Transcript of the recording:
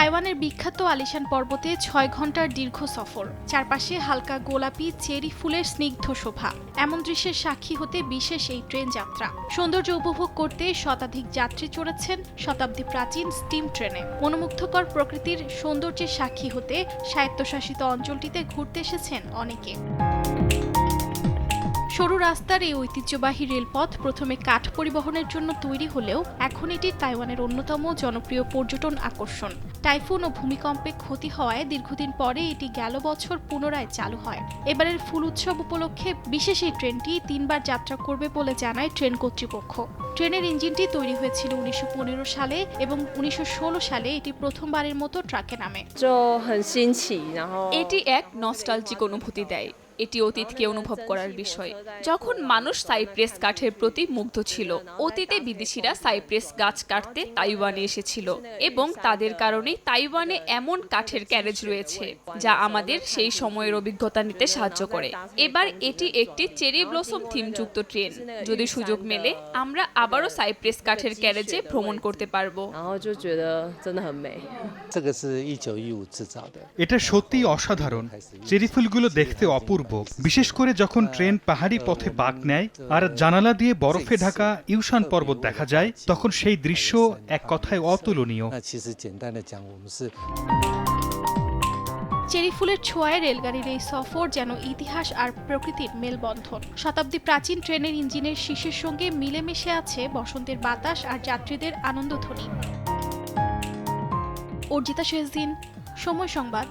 তাইওয়ানের বিখ্যাত আলিশান পর্বতে ৬ ঘন্টার দীর্ঘ সফর, চারপাশে হালকা গোলাপি চেরি ফুলের স্নিগ্ধ শোভা। এমন দৃশ্যের সাক্ষী হতে বিশেষ এই ট্রেন যাত্রা। সৌন্দর্য উপভোগ করতে শতাধিক যাত্রী চড়েছেন শতাব্দী প্রাচীন স্টিম ট্রেনে। মনোমুগ্ধকর প্রকৃতির সৌন্দর্যের সাক্ষী হতে স্বায়ত্তশাসিত অঞ্চলটিতে ঘুরতে এসেছেন অনেকে। সরু রাস্তার এই ঐতিহ্যবাহী রেলপথ প্রথমে কাঠ পরিবহনের জন্য তৈরি হলেও এখন এটি তাইওয়ানের অন্যতম জনপ্রিয় পর্যটন আকর্ষণ। টাইফুন ও ভূমিকম্পে ক্ষতি হওয়ায় দীর্ঘদিন পরে এটি গেল বছর পুনরায় চালু হয়। এবারের ফুল উৎসব উপলক্ষে বিশেষ এই ট্রেনটি ৩ বার যাত্রা করবে বলে জানায় ট্রেন কর্তৃপক্ষ। ট্রেনের ইঞ্জিনটি তৈরি হয়েছিল ১৯১৫ সালে এবং ১৯১৬ সালে এটি প্রথমবারের মতো ট্রাকে নামে। এটি এক নস্টালজিক অনুভূতি দেয়। এটি অতীতকে অনুভব করার বিষয়, যখন মানুষ সাইপ্রেস কাঠের প্রতি মুগ্ধ ছিল। অতীতে বিদেশিরা সাইপ্রেস গাছ কাটতে তাইওয়ানে এসেছিল এবং তাদের কারণে তাইওয়ানে এমন কাঠের ক্যারেজ রয়েছে যা আমাদের সেই সময়ের অভিজ্ঞতা নিতে সাহায্য করে। এবার এটি একটি চেরি ব্লসম থিমযুক্ত ট্রেন। যদি সুযোগ মেলে আমরা আবারও সাইপ্রেস কাঠের ক্যারেজে ভ্রমণ করতে পারবো। এটা সত্যিই অসাধারণ। চেরি ফুলগুলো দেখতে অপূর্ব, বিশেষ করে যখন ট্রেন পাহাড়ি পথে বাঁক নেয় আর জানালা দিয়ে বরফে ঢাকা ইউশান পর্বত দেখা যায়, তখন সেই দৃশ্য এক কথায় অতুলনীয়। চেরি ফুলের ছোঁয়ায় রেলগাড়ির এই সফর যেন ইতিহাস আর প্রকৃতির মেলবন্ধন। শতাব্দী প্রাচীন ট্রেনের ইঞ্জিনের শীষের সঙ্গে মিলেমিশে আছে বসন্তের বাতাস আর যাত্রীদের আনন্দধ্বনি। অর্জিতা শেহজিন, সময় সংবাদ।